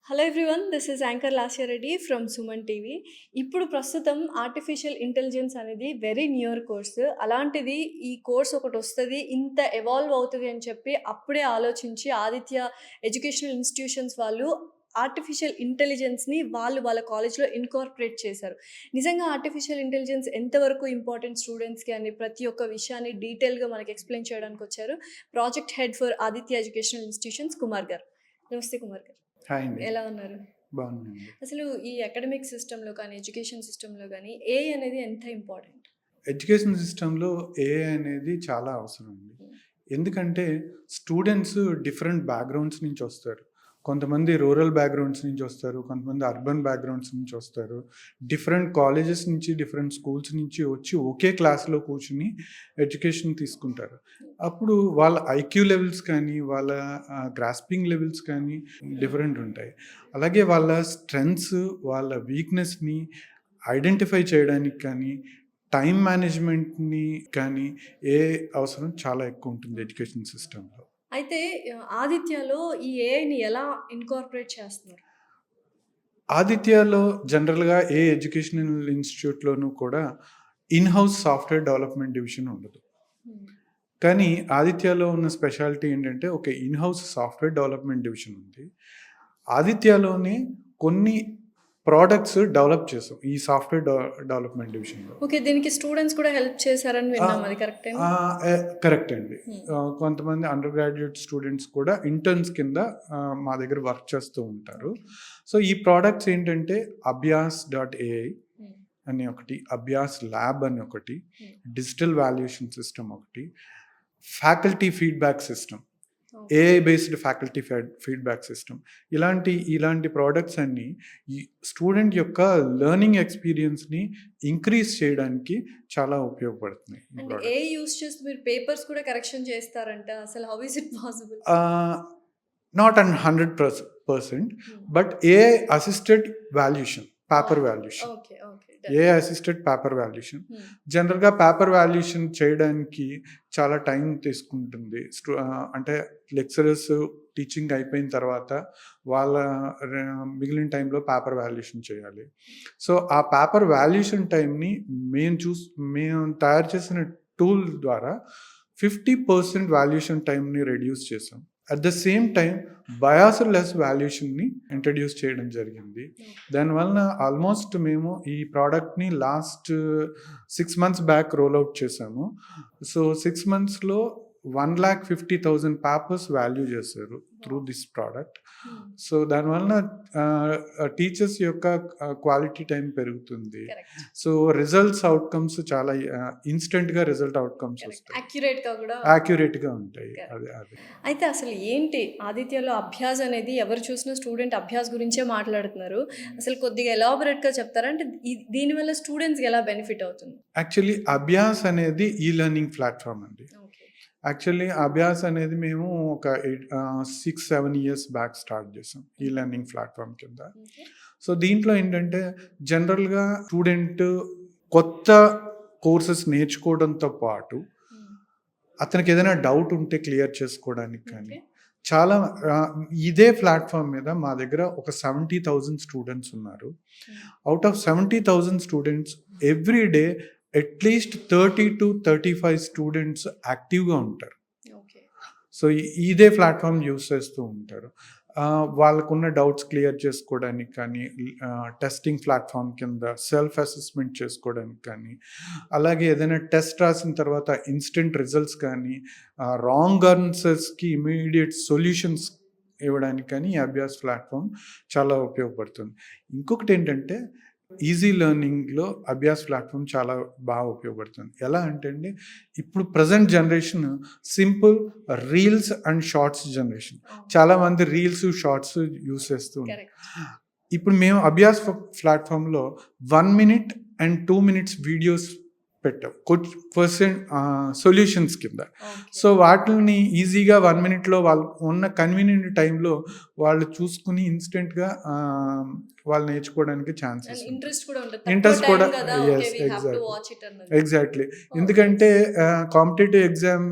Hello everyone, this is anchor Lasya Reddy from Suman TV. ఇప్పుడు ప్రస్తుతం artificial intelligence అనేది వెరీ న్యూయర్ కోర్స్. అలాంటిది ఈ కోర్స్ ఒకటి వస్తుంది, ఇంత ఎవాల్వ్ అవుతుంది అని చెప్పి అప్పుడే ఆలోచించి ఆదిత్య ఎడ్యుకేషనల్ ఇన్స్టిట్యూషన్స్ వాళ్ళు ఆర్టిఫిషియల్ ఇంటెలిజెన్స్ని వాళ్ళ కాలేజ్లో ఇన్కార్పొరేట్ చేశారు. నిజంగా ఆర్టిఫిషియల్ ఇంటెలిజెన్స్ ఎంతవరకు ఇంపార్టెంట్ స్టూడెంట్స్కి అని ప్రతి ఒక్క విషయాన్ని డీటెయిల్గా మనకి ఎక్స్ప్లెయిన్ చేయడానికి వచ్చారు project head for Aditya educational institutions Kumar గారు. నమస్తే కుమార్ గారు, హాయ్ అండి. ఎలా ఉన్నారు? బాగున్నానండి. అసలు ఈ అకాడమిక్ సిస్టంలో కానీ ఎడ్యుకేషన్ సిస్టంలో కానీ ఏఐ అనేది ఎంత ఇంపార్టెంట్? ఎడ్యుకేషన్ సిస్టంలో ఏఐ అనేది చాలా అవసరం అండి. ఎందుకంటే స్టూడెంట్స్ డిఫరెంట్ బ్యాక్‌గ్రౌండ్స్ నుంచి వస్తారు. కొంతమంది రూరల్ బ్యాక్‌గ్రౌండ్స్ నుంచి వస్తారు. కొంతమంది అర్బన్ బ్యాక్‌గ్రౌండ్స్ నుంచి వస్తారు. డిఫరెంట్ కాలేజెస్ నుంచి, డిఫరెంట్ స్కూల్స్ నుంచి వచ్చి ఒకే క్లాస్‌లో కూర్చొని ఎడ్యుకేషన్ తీసుకుంటారు. అప్పుడు వాళ్ళ ఐక్యూ లెవెల్స్ కానీ, వాళ్ళ గ్రాస్పింగ్ లెవెల్స్ కానీ డిఫరెంట్ ఉంటాయి. అలాగే వాళ్ళ స్ట్రెంగ్త్స్, వాళ్ళ వీక్‌నెస్‌ని ఐడెంటిఫై చేయడానికి కానీ, టైం మేనేజ్మెంట్‌ని కానీ అవసరం చాలా ఎక్కువ ఉంటుంది ఎడ్యుకేషన్ సిస్టంలో. అయితే ఆదిత్యలో ఈ ఏఐని ఎలా ఇన్కార్పొరేట్ చేస్తున్నారు? ఆదిత్యలో జనరల్‌గా ఏ ఎడ్యుకేషనల్ ఇన్‌స్టిట్యూట్‌లోనూ కూడా in house software development division ఉండదు. కానీ ఆదిత్యలో ఉన్న స్పెషాలిటీ ఏంటంటే ఒక in house software development division ఉంది. ఆదిత్యలోనే కొన్ని ప్రొడక్ట్స్ డెవలప్ చేసాం ఈ సాఫ్ట్‌వేర్ డెవలప్‌మెంట్ డివిజన్‌లో. ఓకే, దీనికి స్టూడెంట్స్ కూడా హెల్ప్ చేశారని విన్నాం, అది కరెక్టేనా? కరెక్ట్ అండి. కొంతమంది అండర్ గ్రాడ్యుయేట్ స్టూడెంట్స్ కూడా ఇంటర్న్స్ కింద మా దగ్గర వర్క్ చేస్తూ ఉంటారు. సో ఈ ప్రొడక్ట్స్ ఏంటంటే అభ్యాస్.ai అని ఒకటి, అభ్యాస్ ల్యాబ్ అని ఒకటి, డిజిటల్ వాల్యుయేషన్ సిస్టమ్ ఒకటి, faculty feedback system, AI based faculty feedback system, ఇలాంటి ప్రోడక్ట్స్ అన్నీ ఈ స్టూడెంట్ యొక్క లెర్నింగ్ ఎక్స్పీరియన్స్ని ఇంక్రీజ్ చేయడానికి చాలా ఉపయోగపడుతున్నాయి. ఏఐ యూస్ చేసి మీరు పేపర్స్ కూడా కరెక్షన్ చేస్తారంట, అసలు how is it possible? Not 100%, but AI assisted valuation, paper valuation, AI assisted paper valuation. జనరల్గా పేపర్ వాల్యుయేషన్ చేయడానికి చాలా టైం తీసుకుంటుంది. అంటే లెక్చరర్స్ టీచింగ్ అయిపోయిన తర్వాత వాళ్ళ మిగిలిన టైంలో పేపర్ వాల్యుయేషన్ చేయాలి. సో ఆ పేపర్ వాల్యుయేషన్ టైంని మేము తయారు చేసిన టూల్ ద్వారా 50% వాల్యుయేషన్ టైంని రెడ్యూస్ చేసాం. At the same time biasless వాల్యుయేషన్ని ఇంట్రడ్యూస్ చేయడం జరిగింది. దానివలన ఆల్మోస్ట్ మేము ఈ ప్రోడక్ట్ని లాస్ట్ 6 months బ్యాక్ రోల్అవుట్ చేసాము. సో 6 monthsలో 1,50,000 పేపర్స్ వాల్యూ చేశారు త్రూ దిస్ ప్రోడక్ట్. సో దానివలన టీచర్స్ యొక్క క్వాలిటీ టైం పెరుగుతుంది. సో రిజల్ట్స్ అవుట్కమ్స్ చాలా ఇన్స్టెంట్గా రిజల్ట్ అవుట్కమ్స్ వస్తాయి, యాక్యురేట్గా ఉంటాయి. అదే అయితే అసలు ఏంటి ఆదిత్యలో అభ్యాస్ అనేది? ఎవరు చూసినా స్టూడెంట్ అభ్యాస్ గురించే మాట్లాడుతున్నారు. అసలు కొద్దిగా ఎలాబొరేట్గా చెప్తారా? అంటే దీనివల్ల స్టూడెంట్స్కి ఎలా బెనిఫిట్ అవుతుంది? యాక్చువల్లీ అభ్యాస్ అనేది ఈ లెర్నింగ్ ప్లాట్ఫామ్ అండి. యాక్చువల్లీ అభ్యాస్ అనేది మేము ఒక 6-7 years బ్యాక్ స్టార్ట్ చేసాం ఈ లెర్నింగ్ ప్లాట్ఫామ్ కింద. సో దీంట్లో ఏంటంటే జనరల్గా స్టూడెంట్ కొత్త కోర్సెస్ నేర్చుకోవడంతో పాటు అతనికి ఏదైనా డౌట్ ఉంటే క్లియర్ చేసుకోవడానికి కానీ చాలా ఇదే ప్లాట్ఫామ్ మీద మా దగ్గర ఒక 70,000 స్టూడెంట్స్ ఉన్నారు. Out of 70,000 students every day at least 30 to 35 students యాక్టివ్గా ఉంటారు. సో ఇదే ప్లాట్ఫామ్ యూస్ చేస్తూ ఉంటారు. వాళ్ళకున్న డౌట్స్ క్లియర్ చేసుకోవడానికి కానీ, టెస్టింగ్ ప్లాట్ఫామ్ కింద సెల్ఫ్ అసెస్మెంట్ చేసుకోవడానికి కానీ, అలాగే ఏదైనా టెస్ట్ రాసిన తర్వాత ఇన్స్టెంట్ రిజల్ట్స్ కానీ, రాంగ్ ఆన్సర్స్కి ఇమీడియట్ సొల్యూషన్స్ ఇవ్వడానికి కానీ ఈ అభ్యాస్ ప్లాట్ఫామ్ చాలా ఉపయోగపడుతుంది. ఇంకొకటి ఏంటంటే ఈజీ లెర్నింగ్లో అభ్యాస్ ప్లాట్ఫామ్ చాలా బాగా ఉపయోగపడుతుంది. ఎలా అంటే అండి, ఇప్పుడు present generation simple reels and shorts generation. చాలామంది రీల్స్, షార్ట్స్ యూస్ చేస్తూ ఉంటారు. ఇప్పుడు మేము అభ్యాస్ ప్లాట్ఫామ్లో 1 minute and 2 minutes వీడియోస్ పెట్టాం సొల్యూషన్స్ కింద. సో వాటిని ఈజీగా 1 minute వాళ్ళు ఉన్న కన్వీనియంట్ టైంలో వాళ్ళు చూసుకుని ఇన్స్టెంట్గా వాళ్ళు నేర్చుకోవడానికి ఛాన్సెస్ ఉంటాయి. ఇంట్రెస్ట్ కూడా ఉంటది. ఇంట్రెస్ట్ తక్కువ కూడా టైం కదా! Okay. Yes. We have to exactly. Watch it అన్నది. ఎగ్జాక్ట్‌లీ. ఓహ్! ఎందుకంటే నైస్. కాంపిటీటివ్ ఎగ్జామ్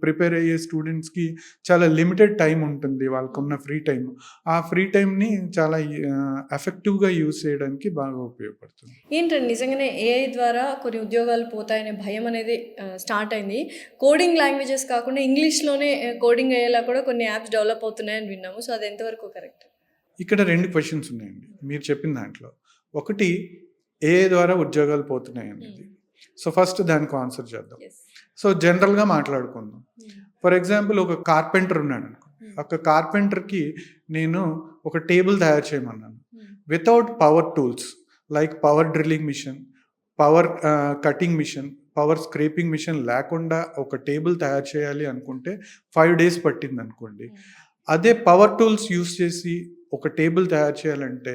ప్రిపేర్ అయ్యే స్టూడెంట్స్‌కి చాలా లిమిటెడ్ టైమ్ ఉంటుంది. వాళ్ళకున్న హ్మ్. Free time. ఆ ఫ్రీ టైమ్‌ని చాలా ఎఫెక్టివ్‌గా యూజ్ చేయడానికి బాగా ఉపయోగపడుతుంది. ఏంటండి నిజంగానే ఏఐ ద్వారా కొన్ని ఉద్యోగాలు పోతాయనే భయం అనేది స్టార్ట్ అయింది. కోడింగ్ లాంగ్వేజెస్ కాకుండా ఇంగ్లీష్‌లోనే కోడింగ్ అయ్యేలా కూడా కొన్ని యాప్స్ డెవలప్ అవుతున్నాయని విన్నాము. సో, అది ఎంతవరకు కరెక్ట్? ఇక్కడ 2 క్వెషన్స్ ఉన్నాయండి మీరు చెప్పిన దాంట్లో. ఒకటి ఏఐ ద్వారా ఉద్యోగాలు పోతున్నాయనేది. హ్మ్. సో, ఫస్ట్ దానికి ఆన్సర్ చేద్దాం. యెస్. సో, జనరల్‌గా మాట్లాడుకుందాం. హ్మ్. ఫర్ ఎగ్జాంపుల్ ఒక కార్పెంటర్ ఉన్నాడనుకో. హ్మ్. ఒక కార్పెంటర్‌కి నేను ఒక టేబుల్ తయారు చేయమన్నాను. Hmm. Without power tools like power drilling machine, power cutting machine, power scraping machine లేకుండా ఒక టేబుల్ తయారు చేయాలి అనుకుంటే 5 డేస్ పట్టిందనుకోండి. హ్మ్. అదే పవర్ టూల్స్ యూజ్ చేసి ఒక టేబుల్ తయారు చేయాలంటే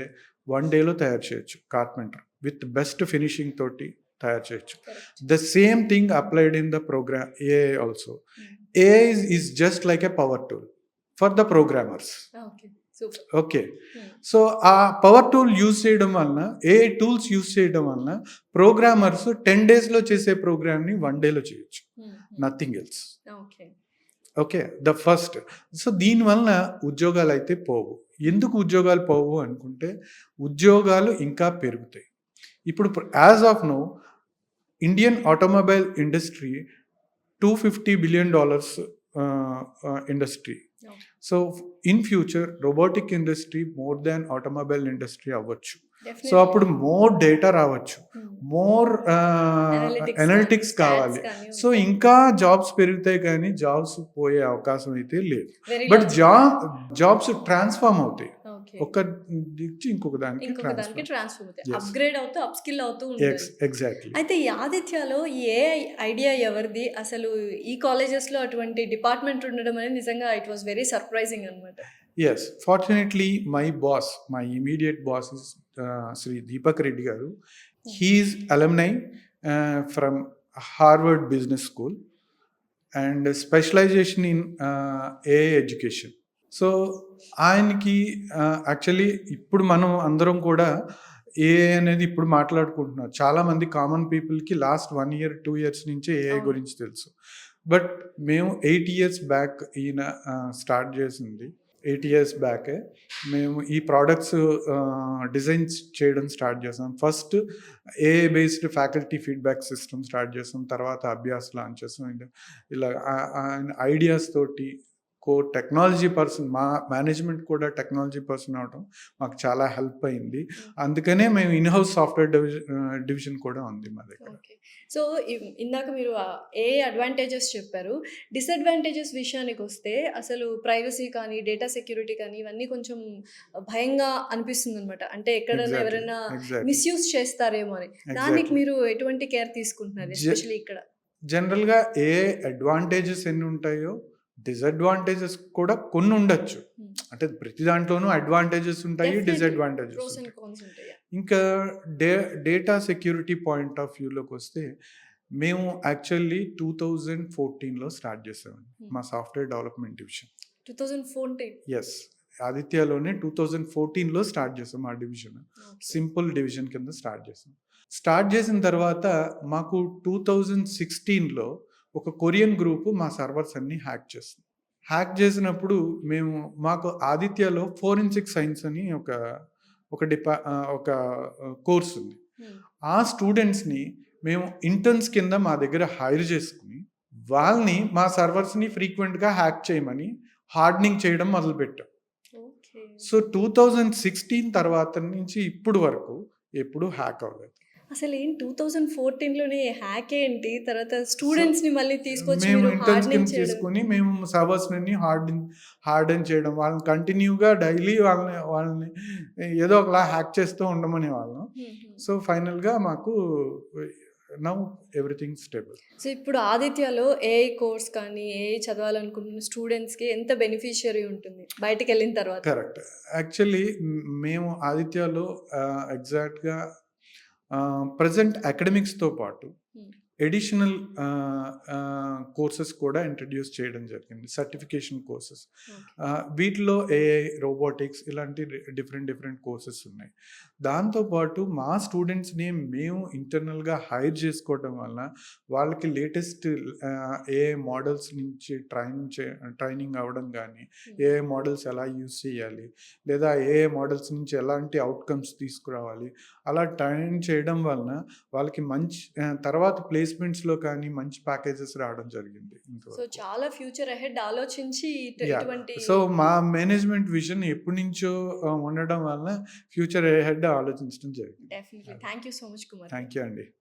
1 డేలో తయారు చేయొచ్చు కార్పెంటర్. విత్ బెస్ట్ ఫినిషింగ్ తోటి తయారు చేయొచ్చు. Correct. The same thing applied in the program AI also. Hmm. AI is just like a power tool for the programmers. Okay. Super. Okay. హ్మ్. సో, ఆ పవర్ టూల్ యూజ్ చేయడం వలన, AI tools use చేయడం వలన programmers 10 డేస్‌లో చేసే ప్రోగ్రామ్‌ని 1 డేలో చేయొచ్చు. హ్మ్. హ్మ్. Nothing else. Okay. Okay. The first. So, దీనివలన ఉద్యోగాలైతే పోవు. ఎందుకు ఉద్యోగాలు పోవు అనుకుంటే, ఉద్యోగాలు ఇంకా పెరుగుతాయి. ఇప్పుడు as of now Indian automobile industry $250 billion industry. Okay. So, in future robotic industry more than automobile industry అవ్వచ్చు. So, definitely. అప్పుడు మోర్ డేటా రావచ్చు. హ్మ్. మోర్ అనలిటిక్స్ అనలిటిక్స్ కానీ, కావాలి. స్టాట్స్ కానీ సో, ఉంటాయి. ఇంకా జాబ్స్ పెరుగుతాయి కానీ జాబ్స్ పోయే అవకాశం అయితే లేదు. Very but logical. Jobs transform అవుతాయి. ఓకే. ఒక నుంచి ఇంకొక దానికి ఇంకొక దానికి ట్రాన్స్ఫార్మ్. ట్రాన్స్‌ఫర్ అవుతాయి. యెస్. అప్‌గ్రేడ్ అవుతూ, అప్‌స్కిల్ అవుతూ ఉండాలి. ఎగ్జాక్ట్‌లీ. అయితే ఈ ఆదిత్యలో ఈ ఏఐ ఐడియా ఎవరిది? అసలు ఈ కాలేజెస్‌లో అటువంటి డిపార్ట్‌మెంట్ ఉండడం అనేది నిజంగా ఇట్ వాస్ వెరీ సర్ప్రైజింగ్ అన్నమాట. Yes, fortunately, my immediate boss is Sri Deepak Reddy garu. He is alumni from Harvard Business School and specialization in AI education. So, ఆయనకి యాక్చువల్లీ ఇప్పుడు మనం అందరం కూడా ఏఐ అనేది ఇప్పుడు మాట్లాడుకుంటున్నారు. చాలామంది కామన్ పీపుల్‌కి లాస్ట్ 1 ఇయర్, 2 ఇయర్స్ నుంచే ఏఐ అవును. గురించి తెలుసు. బట్ మేము 8 ఇయర్స్ బ్యాక్ ఈయన స్టార్ట్ చేసింది. 8 ఇయర్స్ బ్యాకే మేము ఈ ప్రొడక్ట్స్ డిజైన్స్ చేయడం స్టార్ట్ చేసాం. First AI based faculty feedback system start చేసాం. తర్వాత అభ్యాస్ లాంచ్ చేసాం. ఇలా ఆయన ఐడియాస్ తోటి టెక్నాలజీ పర్సన్ మా మేనేజ్మెంట్ కూడా టెక్నాలజీ పర్సన్ అవ్వడం మాకు చాలా హెల్ప్ అయింది. అందుకనే మేము ఇన్ హౌస్ సాఫ్ట్‌వేర్ డివిజన్ కూడా ఉంది మా దగ్గర. ఓకే. సో, ఇందాక మీరు ఏఐ అడ్వాంటేజెస్ చెప్పారు. డిసడ్వాంటేజెస్ విషయానికొస్తే అసలు ప్రైవసీ కానీ, డేటా సెక్యూరిటీ కానీ ఇవన్నీ కొంచెం భయంగా అనిపిస్తుందనమాట. అంటే ఎక్కడైనా ఎవరైనా ఎగ్జాక్ట్‌లీ. మిస్‌యూజ్ చేస్తారేమో అని. దానికి మీరు ఎటువంటి కేర్ తీసుకుంటున్నారు? ఎస్పెషల్లీ ఇక్కడ? జనరల్‌గా ఏఐ అడ్వాంటేజెస్ ఎన్ని ఉంటాయో డిసడ్వాంటేజెస్ కూడా కొన్ని ఉండొచ్చు. హ్మ్. అంటే ప్రతి దాంట్లోనూ అడ్వాంటేజెస్ ఉంటాయి, డెఫినెట్‌లీ. డిసడ్వాంటేజెస్ ప్రోస్ అండ్ ఉంటాయి. కాన్స్ ఉంటాయి. ఇంకా డేటా సెక్యూరిటీ పాయింట్ ఆఫ్ వ్యూలోకి వస్తే మేము యాక్చువల్లీ 2014లో స్టార్ట్ చేసామండి మా సాఫ్ట్‌వేర్ డెవలప్‌మెంట్ డివిజన్. 2014. యెస్. ఆదిత్యలోనే 2014లో స్టార్ట్ చేసాం ఆ డివిజన్. ఓకే. సింపుల్ డివిజన్ కింద స్టార్ట్ చేసాం. స్టార్ట్ చేసిన తర్వాత మాకు 2016లో ఒక కొరియన్ గ్రూప్ మా సర్వర్స్ అన్ని హ్యాక్ చేసింది. హ్యాక్ చేసినప్పుడు మాకు ఆదిత్యలో ఫోరెన్సిక్ సైన్స్ అని ఒక కోర్స్ ఉంది. హ్మ్. ఆ స్టూడెంట్స్‌ని మేము ఇంటర్న్స్ కింద మా దగ్గర హైర్ చేసుకొని వాళ్ళని మా సర్వర్స్‌ని ఫ్రీక్వెంట్‌గా హ్యాక్ చేయమని హార్డనింగ్ చేయడం మొదలుపెట్టాం. ఓకే. సో, 2016 తర్వాత నుంచి ఇప్పుడు వరకు ఎప్పుడు హ్యాక్ అవ్వలేదు. అసలేం 2014లోనే హ్యాక్ ఏంటి? తర్వాత సో, స్టూడెంట్స్‌ని మళ్ళీ తీసుకొచ్చి మేము మీరు ఇంటర్న్స్ హార్డెనింగ్ కింద చేయడం. తీసుకొని మేము సర్వర్స్‌ని హార్డెన్ చేయడం, వాళ్ళని కంటిన్యూగా డైలీ వాళ్ళని ఏదో ఒకలా హ్యాక్ చేస్తూ ఉండమనేవాళ్ళం. హుహు. సో, ఫైనల్‌గా మాకు నౌ ఎవ్రీథింగ్ స్టేబుల్. సో, ఇప్పుడు ఆదిత్యలో ఏఐ కోర్స్ కానీ, ఏఐ చదవాలనుకుంటున్న స్టూడెంట్స్‌కి ఎంత బెనిఫిషియరీ ఉంటుంది బయటికెళ్ళిన తర్వాత? కరెక్ట్. యాక్చువల్లీ మేము ఆదిత్యలో ఎగ్జాక్ట్‌గా ప్రెజెంట్ అకాడమిక్స్‌తో పాటు హ్మ్. ఎడిషనల్ కోర్సెస్ కూడా ఇంట్రడ్యూస్ చేయడం జరిగింది, సర్టిఫికేషన్ కోర్సెస్. వీటిలో ఏఐ, రోబోటిక్స్ ఇలాంటి డిఫరెంట్ కోర్సెస్ ఉన్నాయి. దాంతోపాటు మా స్టూడెంట్స్ని మేము ఇంటర్నల్గా హైర్ చేసుకోవడం వలన వాళ్ళకి లేటెస్ట్ ఏఐ మోడల్స్ నుంచి ట్రైనింగ్ అవ్వడం కానీ, ఏఐ మోడల్స్ ఎలా యూజ్ చేయాలి, లేదా ఏఐ మోడల్స్ నుంచి ఎలాంటి అవుట్కమ్స్ తీసుకురావాలి, అలా ట్రైన్ చేయడం వలన వాళ్ళకి మంచి తర్వాత ప్లేస్మెంట్స్లో కానీ మంచి ప్యాకేజెస్ రావడం జరిగింది సో ఇంతవరకు. చాలా ఫ్యూచర్ అహెడ్ ఆలోచించి యా ఇటువంటి సో మా మేనేజ్మెంట్ విజన్ ఎప్పటి నుంచో ఉండడం వలన ఫ్యూచర్ హెడ్ ఆలోచించడం జరిగింది. Definitely thank you so much Kumar. Thank you అండి.